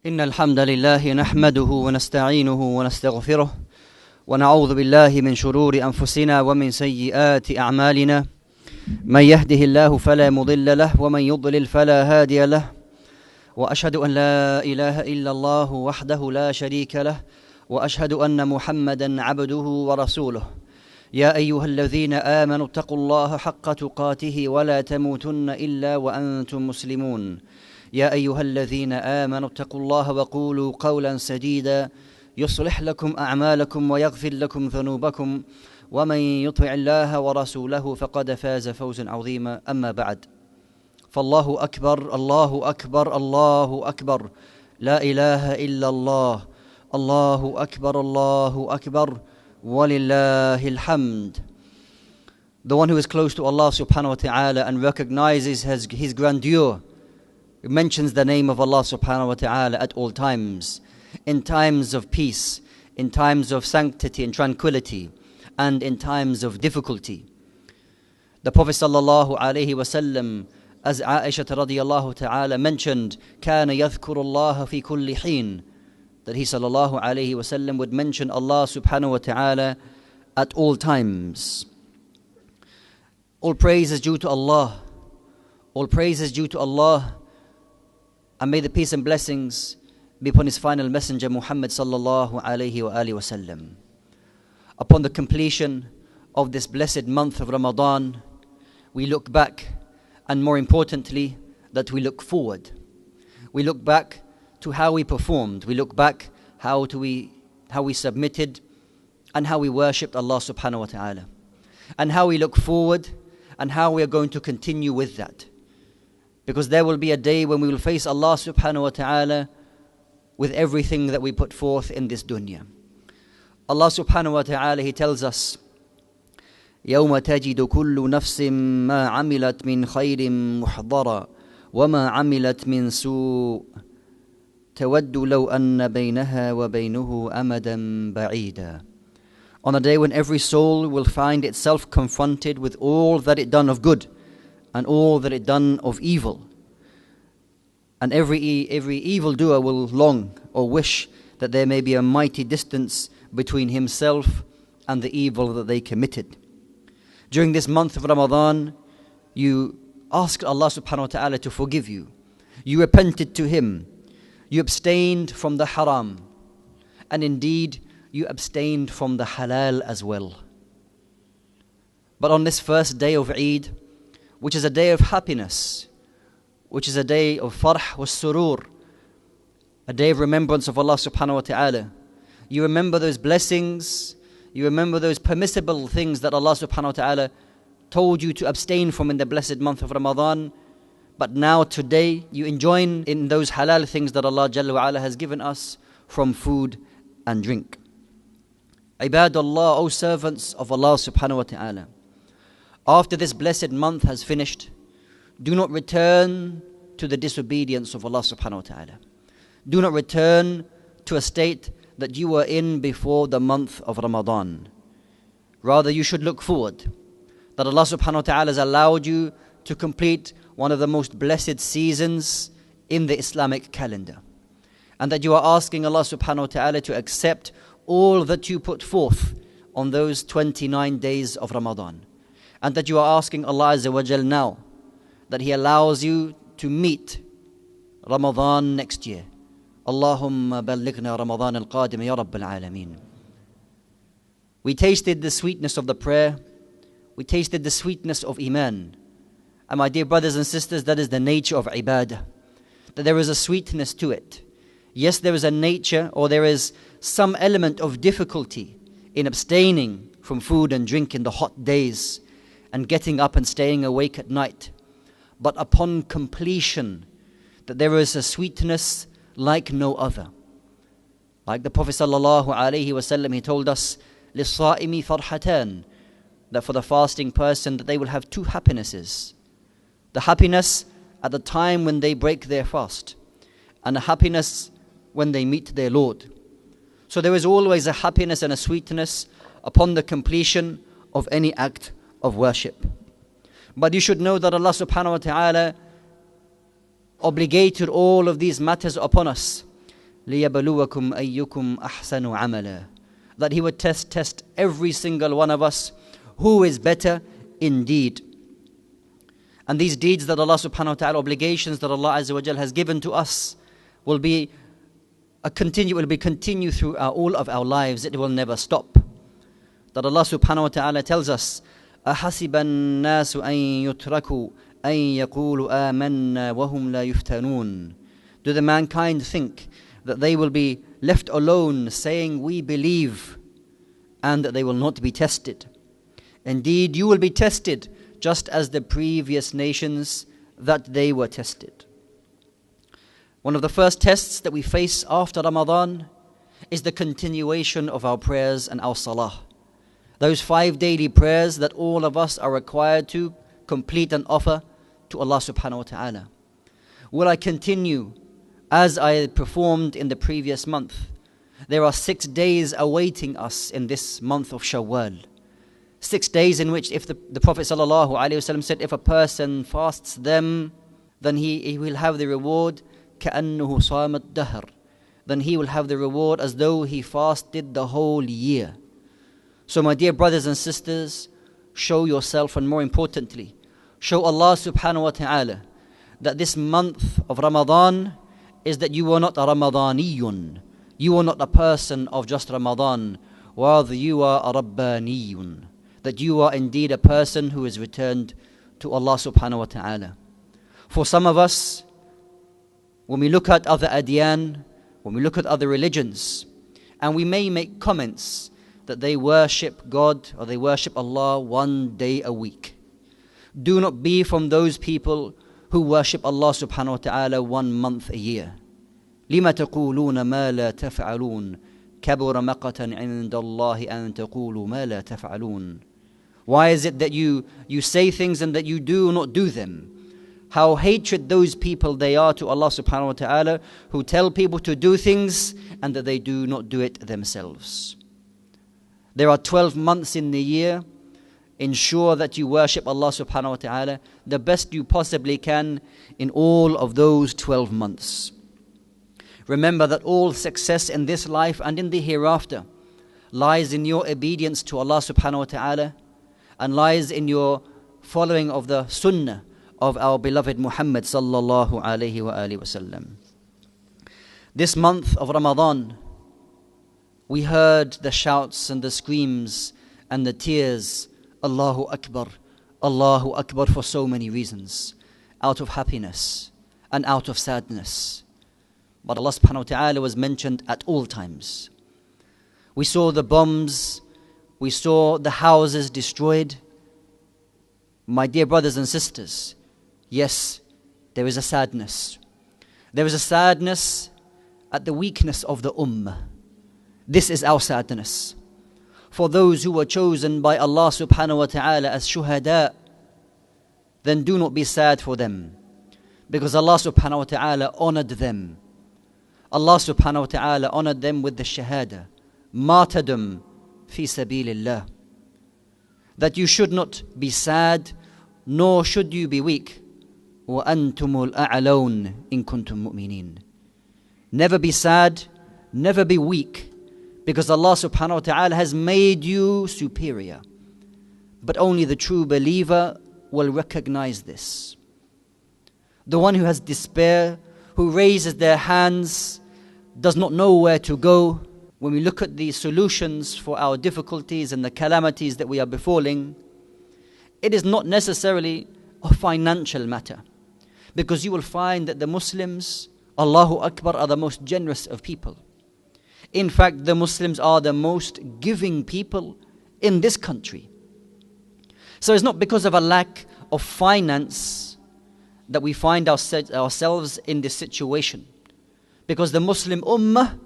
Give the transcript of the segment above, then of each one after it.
إن الحمد لله نحمده ونستعينه ونستغفره ونعوذ بالله من شرور أنفسنا ومن سيئات أعمالنا من يهده الله فلا مضل له ومن يضلل فلا هادي له وأشهد أن لا إله إلا الله وحده لا شريك له وأشهد أن محمدا عبده ورسوله يا أيها الذين آمنوا اتقوا الله حق تقاته ولا تموتن إلا وأنتم مسلمون يا أيها الذين آمنوا اتقوا الله وقولوا قولا سديدا يصلح لكم أعمالكم ويغفر لكم ذنوبكم ومن يطع الله ورسوله فقد فاز فوزا عظيما أما بعد فالله أكبر الله أكبر الله أكبر لا إله إلا الله الله أكبر الله أكبر ولله الحمد. The one who is close to Allah subhanahu wa ta'ala and recognizes his grandeur mentions the name of Allah subhanahu wa ta'ala at all times, in times of peace, in times of sanctity and tranquility, and in times of difficulty. The Prophet sallallahu alayhi wasallam, as Aisha radiyallahu ta'ala mentioned, كَانَ يَذْكُرُ اللَّهَ فِي كُلِّ حِينٍ, that he sallallahu alayhi wasallam would mention Allah subhanahu wa ta'ala at all times. All praise is due to Allah. All praise is due to Allah. And may the peace and blessings be upon his final messenger Muhammad sallallahu alayhi wa alihi wasallam. Upon the completion of this blessed month of Ramadan, we look back, and more importantly, that we look forward. We look back to how we performed. We look back how we submitted and how we worshipped Allah subhanahu wa ta'ala. And how we look forward and how we are going to continue with that. Because there will be a day when we will face Allah subhanahu wa ta'ala with everything that we put forth in this dunya. Allah subhanahu wa ta'ala, He tells us, يَوْمَ تَجِدُ كُلُّ نَفْسٍ مَا عَمِلَتْ مِنْ خَيْرٍ مُحْضَرًا وَمَا عَمِلَتْ مِنْ سُوءٍ تَوَدُّ لَوْ أَنَّ بَيْنَهَا وَبَيْنُهُ أَمَدًا بَعِيدًا. On a day when every soul will find itself confronted with all that it done of good and all that it done of evil. And every evildoer will long or wish that there may be a mighty distance between himself and the evil that they committed. During this month of Ramadan, you asked Allah subhanahu wa ta'ala to forgive you. You repented to Him. You abstained from the haram. And indeed, you abstained from the halal as well. But on this first day of Eid, which is a day of happiness, which is a day of farh wa surur, a day of remembrance of Allah subhanahu wa ta'ala. You remember those blessings, you remember those permissible things that Allah subhanahu wa ta'ala told you to abstain from in the blessed month of Ramadan. But now today you join in those halal things that Allah Jalla wa Ala has given us from food and drink. Ibadallah, O servants of Allah subhanahu wa ta'ala, after this blessed month has finished, do not return to the disobedience of Allah subhanahu wa ta'ala. Do not return to a state that you were in before the month of Ramadan. Rather, you should look forward that Allah subhanahu wa ta'ala has allowed you to complete one of the most blessed seasons in the Islamic calendar. And that you are asking Allah subhanahu wa ta'ala to accept all that you put forth on those 29 days of Ramadan. And that you are asking Allah Azza wa Jal now that He allows you to meet Ramadan next year. Allahumma ballighna Ramadan al-qadim ya Rabbil Alameen. We tasted the sweetness of the prayer. We tasted the sweetness of Iman. And my dear brothers and sisters, that is the nature of ibadah. That there is a sweetness to it. Yes, there is a nature, or there is some element of difficulty in abstaining from food and drink in the hot days and getting up and staying awake at night. But upon completion, that there is a sweetness like no other. Like the Prophet sallallahu alaihi wasallam, he told us, لِلصَّائِمِ فَرْحَتَانِ, that for the fasting person, that they will have two happinesses. The happiness at the time when they break their fast, and a happiness when they meet their Lord. So there is always a happiness and a sweetness upon the completion of any act of worship. But you should know that Allah subhanahu wa ta'ala obligated all of these matters upon us لِيَبَلُوَكُمْ أَيُّكُمْ أَحْسَنُ عَمَلًا. That He would test every single one of us, who is better indeed. And these deeds that Allah subhanahu wa ta'ala, obligations that Allah Azza wa Jal has given to us, will be continue through all of our lives. It will never stop. That Allah subhanahu wa ta'ala tells us, أَحَسِبَ النَّاسُ أَن يُتْرَكُوا أَن يَقُولُوا آمَنَّا وَهُمْ لَا يُفْتَنُونَ. Do the mankind think that they will be left alone saying we believe, and that they will not be tested? Indeed, you will be tested just as the previous nations that they were tested. One of the first tests that we face after Ramadan is the continuation of our prayers and our salah. Those 5 daily prayers that all of us are required to complete and offer to Allah subhanahu wa ta'ala. Will I continue as I performed in the previous month? There are 6 days awaiting us in this month of Shawwal. 6 days in which, if the Prophet sallallahu alaihi wasallam said, if a person fasts them, then he will have the reward كَأَنَّهُ صَامَ الدَّهْرِ. Then he will have the reward as though he fasted the whole year. So my dear brothers and sisters, show yourself, and more importantly, show Allah subhanahu wa ta'ala that this month of Ramadan is that you are not a Ramadaniyun. You are not a person of just Ramadan. Rather, you are a Rabbaniyun. That you are indeed a person who is returned to Allah subhanahu wa ta'ala. For some of us, when we look at other adyan, when we look at other religions, and we may make comments that they worship God or they worship Allah 1 day a week. Do not be from those people who worship Allah subhanahu wa ta'ala 1 month a year. لِمَ تَقُولُونَ مَا لَا تَفْعَلُونَ كَبُرَ مَقَتًا عِنْدَ اللَّهِ أَن تَقُولُوا مَا لَا تَفْعَلُونَ. Why is it that you say things and that you do not do them? How hatred those people they are to Allah subhanahu wa ta'ala, who tell people to do things and that they do not do it themselves. There are 12 months in the year. Ensure that you worship Allah subhanahu wa ta'ala the best you possibly can in all of those 12 months. Remember that all success in this life and in the hereafter lies in your obedience to Allah subhanahu wa ta'ala, and lies in your following of the sunnah of our beloved Muhammad sallallahu alayhi wa alihi wasallam. This month of Ramadan, we heard the shouts and the screams and the tears, Allahu Akbar, for so many reasons, out of happiness and out of sadness. But Allah subhanahu wa ta'ala was mentioned at all times. We saw the bombs, we saw the houses destroyed. My dear brothers and sisters, yes, there is a sadness. There is a sadness at the weakness of the ummah. This is our sadness. For those who were chosen by Allah subhanahu wa ta'ala as shuhada, then do not be sad for them, because Allah subhanahu wa ta'ala honored them. Allah subhanahu wa ta'ala honored them with the shahada, martyrdom fi sabilillah. That you should not be sad, nor should you be weak. وَأَنْتُمُ الْأَعْلَوْنَ إِن كُنْتُم مُؤْمِنِينَ. Never be sad, never be weak, because Allah subhanahu wa ta'ala has made you superior. But only the true believer will recognize this. The one who has despair, who raises their hands, does not know where to go. When we look at the solutions for our difficulties and the calamities that we are befalling, it is not necessarily a financial matter, because you will find that the Muslims, Allahu Akbar, are the most generous of people. In fact, the Muslims are the most giving people in this country. So it's not because of a lack of finance that we find ourselves in this situation, because the Muslim ummah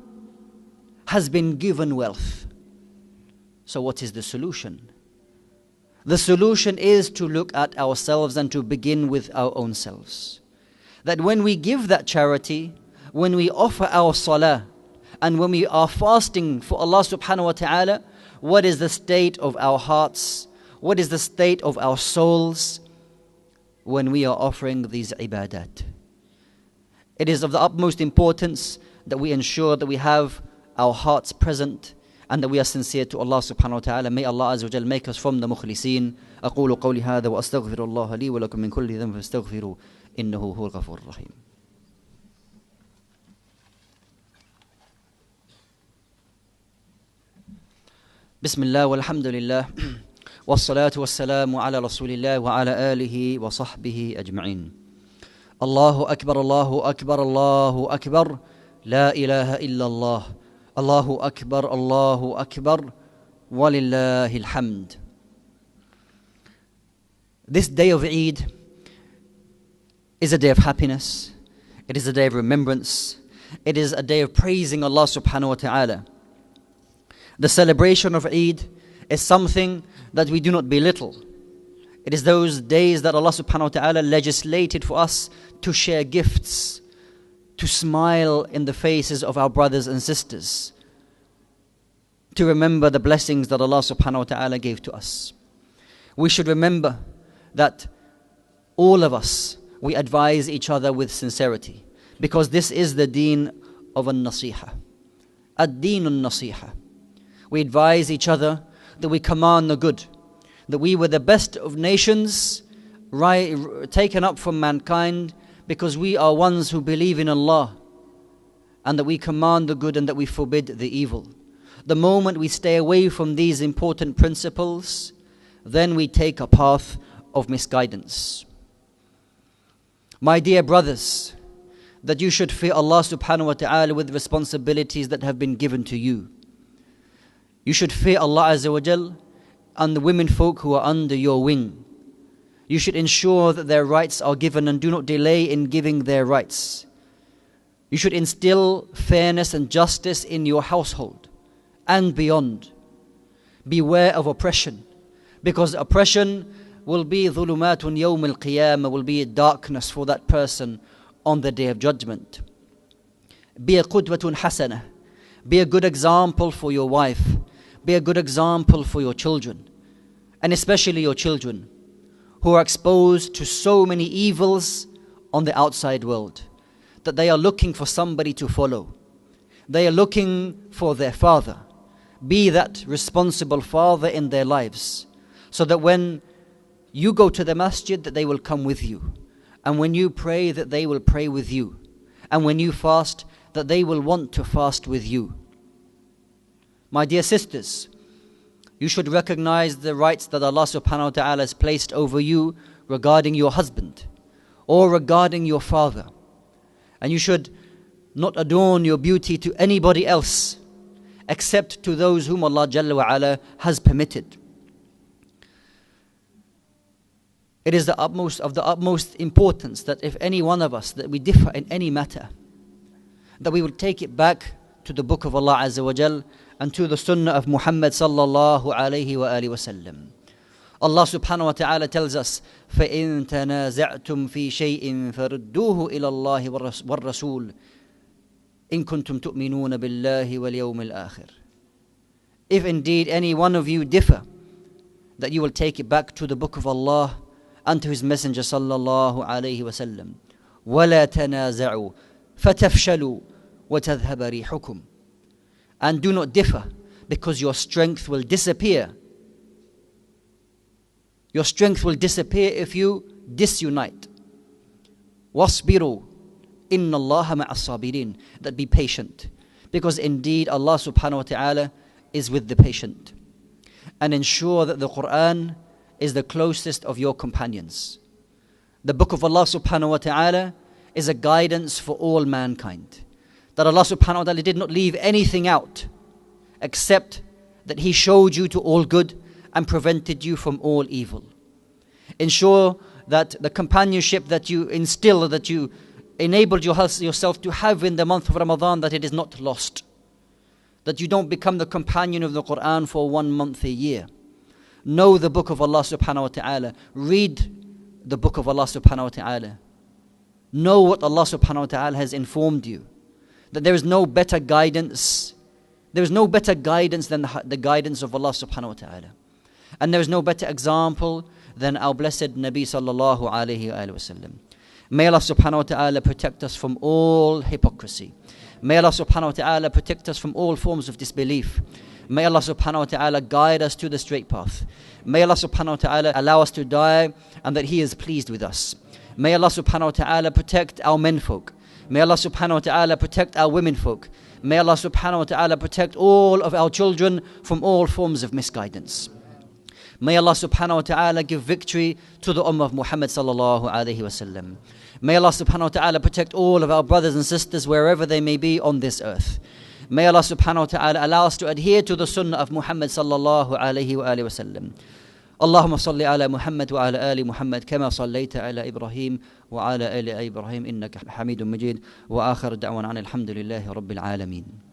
has been given wealth. So what is the solution? The solution is to look at ourselves and to begin with our own selves. That when we give that charity, when we offer our salah, and when we are fasting for Allah subhanahu wa ta'ala, what is the state of our hearts? What is the state of our souls when we are offering these ibadat? It is of the utmost importance that we ensure that we have our hearts present and that we are sincere to Allah subhanahu wa ta'ala. May Allah azza wa jal make us from the mukhlisin. أقول قولي هذا وأستغفر الله لي ولكم من كل ذنب فاستغفروا إنه هو الغفور الرحيم. بسم الله والحمد لله والصلاة والسلام على رسول الله وعلى آله وصحبه أجمعين. الله أكبر الله أكبر الله أكبر لا إله إلا الله الله أكبر الله أكبر ولله الحمد. This day of Eid is a day of happiness. It is a day of remembrance. It is a day of praising Allah subhanahu wa ta'ala. The celebration of Eid is something that we do not belittle. It is those days that Allah subhanahu wa ta'ala legislated for us to share gifts, to smile in the faces of our brothers and sisters, to remember the blessings that Allah subhanahu wa ta'ala gave to us. We should remember that all of us, we advise each other with sincerity, because this is the deen of an-nasiha. Ad-deen an-nasiha. We advise each other that we command the good, that we were the best of nations, taken up from mankind, because we are ones who believe in Allah, and that we command the good and that we forbid the evil. The moment we stay away from these important principles, then we take a path of misguidance. My dear brothers, that you should fear Allah subhanahu wa ta'ala with responsibilities that have been given to you. You should fear Allah azza wa jal and the women folk who are under your wing. You should ensure that their rights are given and do not delay in giving their rights. You should instill fairness and justice in your household and beyond. Beware of oppression, because oppression will be dhulumatun yawm al-qiyamah, will be darkness for that person on the day of judgment. Be a qudwatun hasanah. Be a good example for your wife. Be a good example for your children, and especially your children who are exposed to so many evils on the outside world, that they are looking for somebody to follow. They are looking for their father. Be that responsible father in their lives, so that when you go to the masjid, that they will come with you, and when you pray, that they will pray with you, and when you fast, that they will want to fast with you. My dear sisters, you should recognize the rights that Allah subhanahu wa ta'ala has placed over you regarding your husband or regarding your father. And you should not adorn your beauty to anybody else except to those whom Allah Jalla wa Ala has permitted. It is of the utmost importance that if any one of us, that we differ in any matter, that we will take it back to the book of Allah Azza wa Jal and to the sunnah of Muhammad sallallahu alayhi wa alihi wa sallam. Allah subhanahu wa ta'ala tells us, فَإِن تَنَازَعْتُمْ فِي شَيْءٍ فَرُدُّوهُ إِلَى اللَّهِ وَالرَّسُولِ إِن كُنتُمْ تُؤْمِنُونَ بِاللَّهِ وَالْيَوْمِ الْآخِرِ. If indeed any one of you differ, that you will take it back to the book of Allah and to His Messenger sallallahu alayhi wa sallam. وَلَا تَنَازَعُوا فَتَفْشَلُوا وَتَذْهَبَ رِيحُكُمْ. And do not differ, because your strength will disappear. Your strength will disappear if you disunite. وَاصْبِرُوا إِنَّ اللَّهَ مَعَ الصَّابِرِينَ. That be patient, because indeed Allah subhanahu wa ta'ala is with the patient. And ensure that the Quran is the closest of your companions. The book of Allah subhanahu wa ta'ala is a guidance for all mankind. That Allah subhanahu wa ta'ala did not leave anything out, except that He showed you to all good and prevented you from all evil. Ensure that the companionship that you instill, that you enabled yourself to have in the month of Ramadan, that it is not lost. That you don't become the companion of the Quran for 1 month a year. Know the book of Allah subhanahu wa ta'ala. Read the book of Allah subhanahu wa ta'ala. Know what Allah subhanahu wa ta'ala has informed you. That there is no better guidance. There is no better guidance than the guidance of Allah subhanahu wa ta'ala. And there is no better example than our blessed Nabi sallallahu alayhi wa sallam. May Allah subhanahu wa ta'ala protect us from all hypocrisy. May Allah subhanahu wa ta'ala protect us from all forms of disbelief. May Allah subhanahu wa ta'ala guide us to the straight path. May Allah subhanahu wa ta'ala allow us to die and that He is pleased with us. May Allah subhanahu wa ta'ala protect our menfolk. May Allah subhanahu wa ta'ala protect our womenfolk. May Allah subhanahu wa ta'ala protect all of our children from all forms of misguidance. May Allah subhanahu wa ta'ala give victory to the ummah of Muhammad sallallahu alayhi wa sallam. May Allah subhanahu wa ta'ala protect all of our brothers and sisters wherever they may be on this earth. May Allah subhanahu wa ta'ala allow us to adhere to the sunnah of Muhammad sallallahu alayhi wa alihi wa sallam. اللهم صل على محمد وعلى آل محمد كما صليت على إبراهيم وعلى آل إبراهيم إنك حميد مجيد وآخر دعوانا عن الحمد لله رب العالمين.